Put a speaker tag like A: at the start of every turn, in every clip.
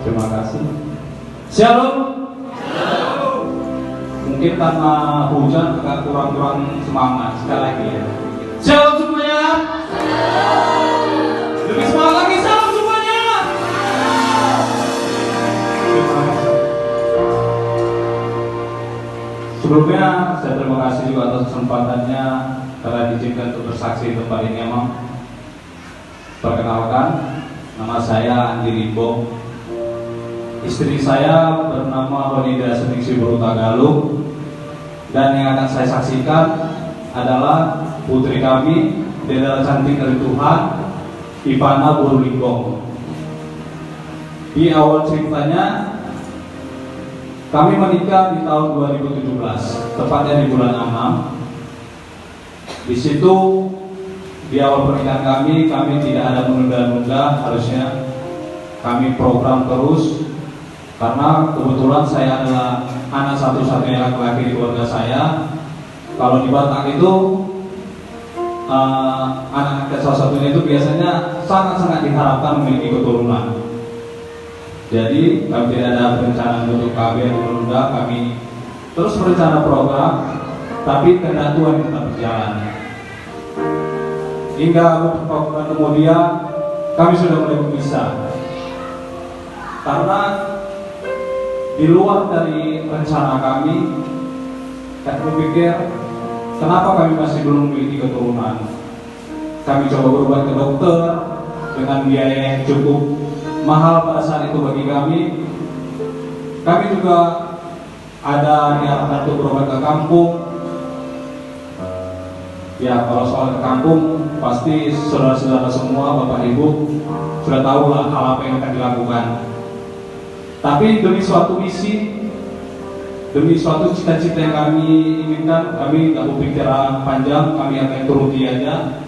A: Terima kasih. Shalom. Mungkin karena hujan agak kurang semangat. Sekali lagi ya. Shalom semuanya. Lebih semangat lagi. Shalom semuanya. Terima kasih. Sebelumnya saya terima kasih juga atas kesempatannya telah diizinkan untuk bersaksi di tempat ini, Emang. Perkenalkan, nama saya Andi Limbo. Istri saya bernama Ronida Seningsi Beruta Galung, dan yang akan saya saksikan adalah putri kami, Deda cantik dari Tuhan, Ivana Burulinggo. Di awal ceritanya, kami menikah di tahun 2017, tepatnya di bulan 6. Di situ, di awal pernikahan kami tidak ada menunda-nunda. Harusnya kami program terus, karena kebetulan saya adalah anak satu-satunya laki-laki di keluarga saya. Kalau di Batak itu anak salah satunya itu biasanya sangat-sangat diharapkan memiliki keturunan. Jadi kami tidak ada rencana untuk KB atau menunda. Kami terus berencana program, tapi kehendak Tuhan tetap berjalan. Hingga beberapa bulan kemudian kami sudah mulai berpisah, karena di luar dari rencana kami berpikir, kenapa kami masih belum memiliki keturunan. Kami coba berobat ke dokter dengan biaya yang cukup mahal pada saat itu bagi kami. Kami juga ada diarahkan untuk berobat ke kampung. Ya, kalau soal ke kampung, pasti saudara-saudara semua, Bapak Ibu sudah tahu lah hal apa yang akan dilakukan. Tapi demi suatu misi, demi suatu cita-cita yang kami inginkan, kami tidak berpikir panjang, kami akan turuti aja.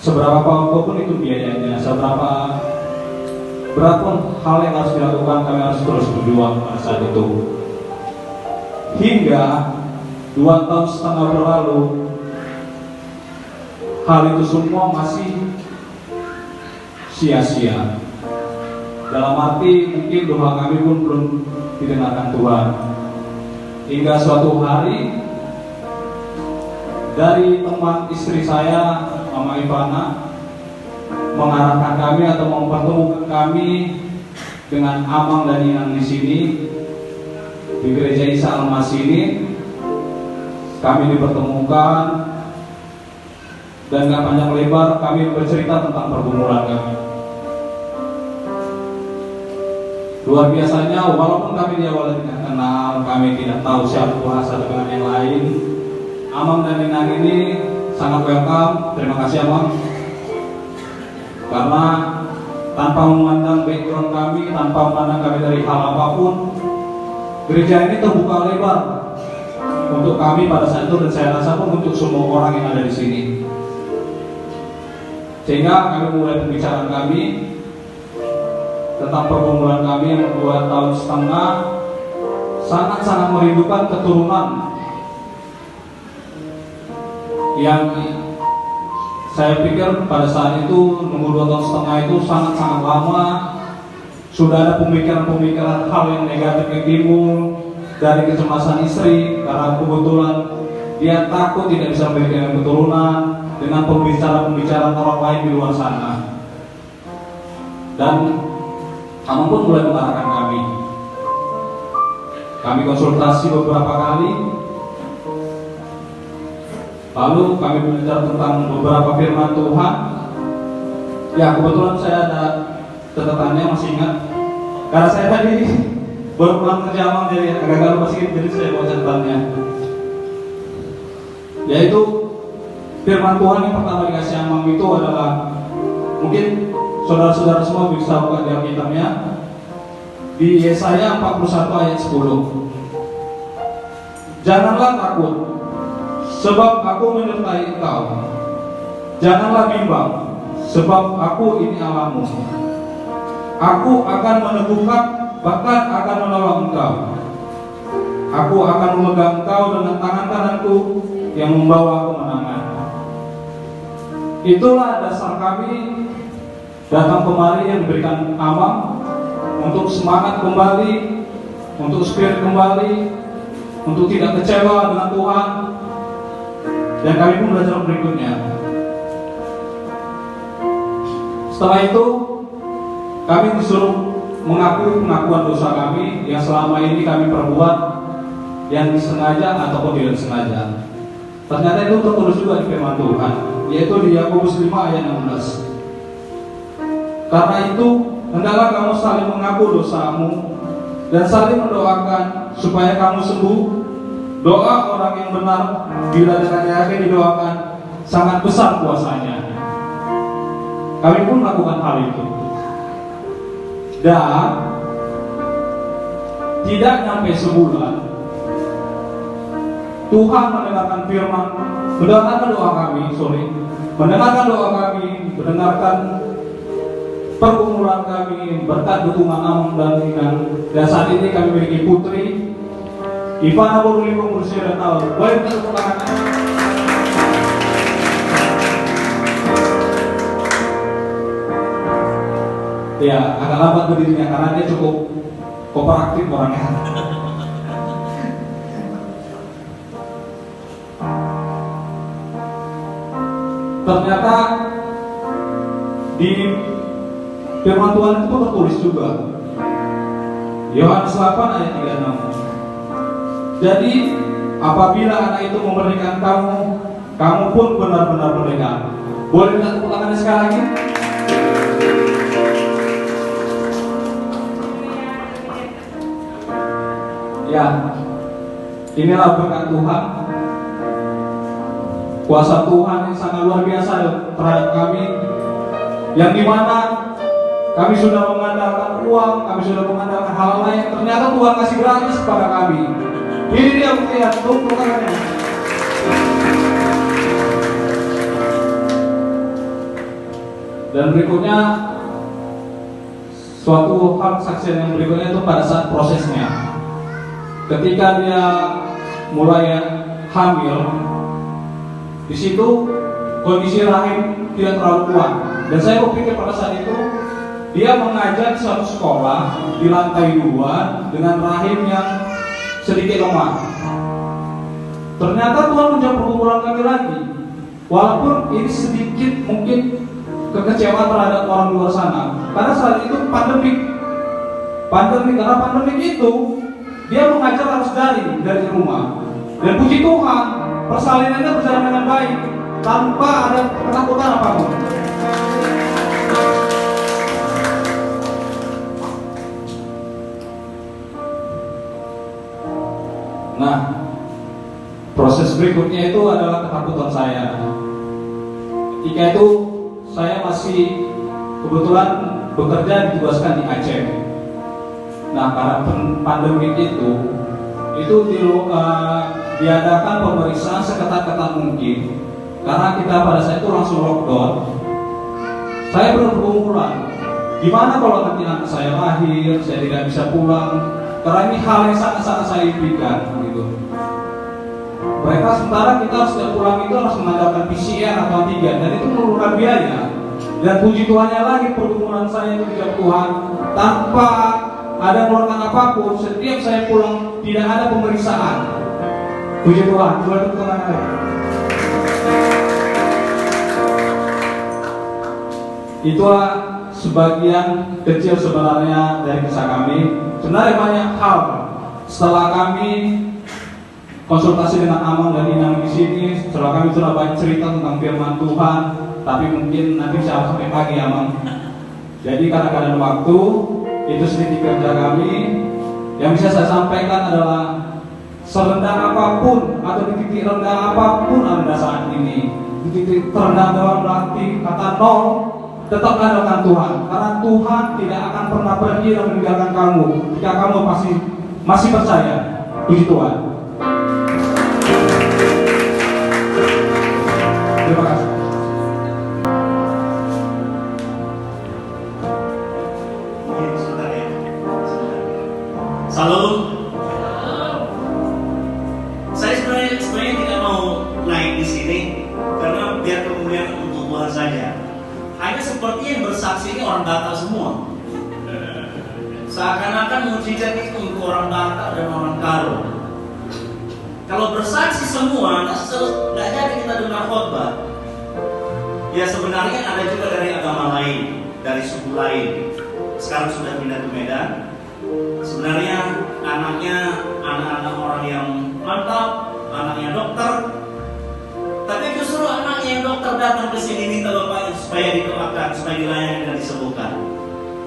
A: Seberapa apapun itu biayanya, seberapa berapapun hal yang harus dilakukan, kami harus terus berjuang pada saat itu. Hingga 2,5 tahun berlalu, hal itu semua masih sia-sia. Dalam arti mungkin doa kami pun belum didengarkan Tuhan. Hingga suatu hari dari teman istri saya, Mama Ivana, mengarahkan kami atau mempertemukan kami dengan Amang dan Inang di sini di Gereja Isa Al-Masih ini. Kami dipertemukan, dan gak panjang lebar kami bercerita tentang pergumulan kami. Luar biasanya, walaupun kami di awal tidak kenal, kami tidak tahu siapa bahasa dengan yang lain, Amang dan Inang ini sangat welcome. Terima kasih Amang, karena tanpa memandang background kami, tanpa memandang kami dari hal apapun, gereja ini terbuka lebar untuk kami pada saat itu, dan saya rasa pun untuk semua orang yang ada di sini. Sehingga kami mulai pembicaraan kami tentang pergumulan kami yang 2,5 tahun, sangat-sangat merindukan keturunan. Yang saya pikir pada saat itu nunggu 2,5 tahun itu sangat-sangat lama. Sudah ada pemikiran-pemikiran hal yang negatif yang timbul dari kecemasan istri, karena kebetulan dia takut tidak bisa memberikan keturunan dengan pembicaraan orang lain di luar sana. Dan Amang pun mulai mengarahkan kami. Kami konsultasi beberapa kali, lalu kami belajar tentang beberapa firman Tuhan. Ya, kebetulan saya ada catatannya, masih ingat, karena saya tadi baru pulang kerja Amang, jadi agak-agak lupa sedikit, jadi saya bawa catatannya. Yaitu firman Tuhan yang pertama dikasih Amang itu adalah, mungkin saudara-saudara semua bisa buka di Alkitabnya, di Yesaya 41 ayat 10. Janganlah takut, sebab aku menyertai engkau. Janganlah bimbang, sebab aku ini Allahmu. Aku akan meneguhkan, bahkan akan menolong engkau. Aku akan memegang engkau dengan tangan kananku yang membawa kemenangan. Itulah dasar kami datang kemari yang diberikan Amang untuk semangat kembali, untuk spirit kembali, untuk tidak kecewa dengan Tuhan. Dan kami pun belajar berikutnya. Setelah itu kami disuruh mengaku pengakuan dosa kami yang selama ini kami perbuat, yang disengaja ataupun tidak disengaja. Ternyata itu tertulis juga di firman Tuhan, yaitu di Yakobus 5 ayat 16. Karena itu hendaklah kamu saling mengaku dosamu dan saling mendoakan supaya kamu sembuh. Doa orang yang benar bila dengan yakin didoakan sangat besar kuasanya. Kami pun melakukan hal itu. Dan tidak sampai sebulan Tuhan mendengarkan firman, mendengarkan doa kami, mendengarkan pergumulan kami berkat dukungan Amang dan Inang. Dan saat ini kami memiliki putri Ivana Borulimo berusia 2 tahun. Boleh kita tepuk tangan? Ya, agak lambat berdirinya karena dia cukup kooperatif orangnya. Ternyata di firman Tuhan itu tertulis juga, Yohanes 8 ayat 36. Jadi apabila anak itu memberikan kamu, kamu pun benar-benar merdeka. Boleh kita tepuk tangan sekali lagi? Ya, inilah berkat Tuhan, kuasa Tuhan yang sangat luar biasa terhadap kami, yang dimana kami sudah mengandalkan uang, kami sudah mengandalkan hal lain, ternyata Tuhan kasih gratis kepada kami. Ini dia buktinya, tepuk tangannya. Dan berikutnya, suatu hal kesaksian yang berikutnya itu pada saat prosesnya. Ketika dia mulai hamil, di situ kondisi rahim tidak terlalu kuat. Dan saya berpikir pada saat itu dia mengajar di suatu sekolah di lantai 2 dengan rahim yang sedikit lemah. Ternyata Tuhan menjawab pergumulan kami lagi. Walaupun ini sedikit mungkin kekecewaan terhadap orang luar sana, karena saat itu pandemik. Karena pandemik itu dia mengajar harus dari rumah. Dan puji Tuhan, persalinannya berjalan dengan baik tanpa ada ketakutan apapun. Nah, proses berikutnya itu adalah ketakutan saya. Ketika itu saya masih kebetulan bekerja ditugaskan di Aceh. Nah, karena pandemi itu diadakan pemeriksaan seketat-ketat mungkin. Karena kita pada saat itu langsung lockdown. Saya bergumulan, gimana kalau nanti anak saya lahir, saya tidak bisa pulang. Karena ini hal yang sangat-sangat saya impikan gitu. Mereka sementara kita setiap pulang itu harus mengandalkan PCR atau antigen, dan itu memerlukan biaya. Dan puji Tuhannya lagi, pergumulan saya itu dijawab Tuhan tanpa ada mengeluarkan apapun. Setiap saya pulang tidak ada pemeriksaan. Puji Tuhan, boleh tepuk tangan lagi. Itulah sebagian kecil sebenarnya dari kisah kami. Sebenarnya banyak hal. Setelah kami konsultasi dengan Amang dan Inang di sini, setelah kami sudah banyak cerita tentang firman Tuhan, tapi mungkin nanti bisa sampai pagi, Amang. Jadi karena keadaan waktu, itu sedikit kerja kami. Yang bisa saya sampaikan adalah serendah apapun atau di titik rendah apapun Anda saat ini, di titik terendah dalam arti kata nol, tetap andalkan Tuhan, karena Tuhan tidak akan pernah pergi dan meninggalkan kamu jika kamu masih percaya. Puji Tuhan. Terima kasih.
B: Salam. Saya sebenarnya tidak mau naik di sini karena biar kemudian untuk Tuhan saja. Hanya seperti yang bersaksi ini orang Batak semua. Seakan-akan mujizat itu untuk orang Batak dan orang Karo. Kalau bersaksi semua, nggak jadi kita dengar khotbah. Ya sebenarnya ada juga dari agama lain, dari suku lain. Sekarang sudah pindah ke Medan. Sebenarnya anaknya anak-anak orang yang mantap, anaknya dokter. Tapi justru anaknya yang dokter datang ke sini minta bapaknya supaya didoakan, supaya dilayani dan disembuhkan.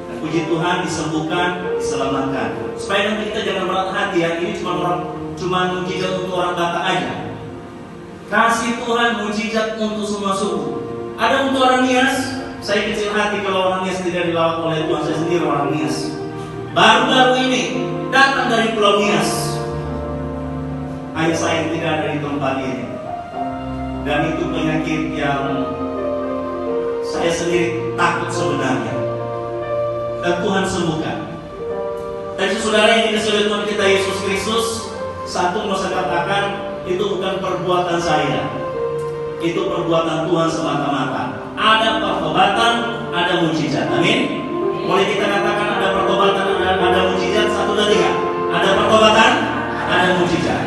B: Dan puji Tuhan disembuhkan, diselamatkan. Supaya nanti kita jangan berat hati ya, ini cuma mujizat untuk orang Batak aja. Kasih Tuhan mujizat untuk semua suku. Ada untuk orang Nias, saya kecil hati kalau orang Nias tidak dilawat oleh Tuhan, saya sendiri orang Nias. Baru-baru ini datang dari Pulau Nias. Ayah saya tidak ada di tempat ini. Dan itu penyakit yang saya sendiri takut sebenarnya. Dan Tuhan sembuhkan. Dan saudara yang dikasihi oleh Tuhan kita Yesus Kristus, satu mau saya katakan, itu bukan perbuatan saya. Itu perbuatan Tuhan semata-mata. Ada pertobatan, ada mujizat. Amin. Boleh kita katakan ada pertobatan, ada mujizat. 1, 2, 3. Ada pertobatan, ada mujizat.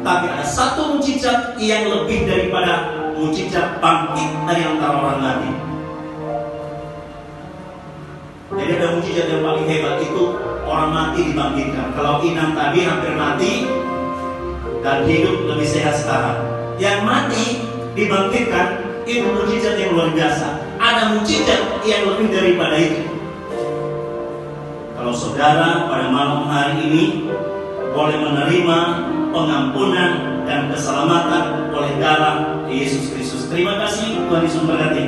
B: Tapi ada satu mujizat yang lebih daripada mujizat bangkit dari antara orang mati. Jadi ada mujizat yang paling hebat itu orang mati dibangkitkan. Kalau Inam tadi hampir mati dan hidup lebih sehat sekarang. Yang mati dibangkitkan itu mujizat yang luar biasa. Ada mujizat yang lebih daripada itu. Kalau saudara pada malam hari ini boleh menerima pengampunan dan keselamatan oleh darah Yesus Kristus. Terima kasih, Tuhan Yesus memberkati.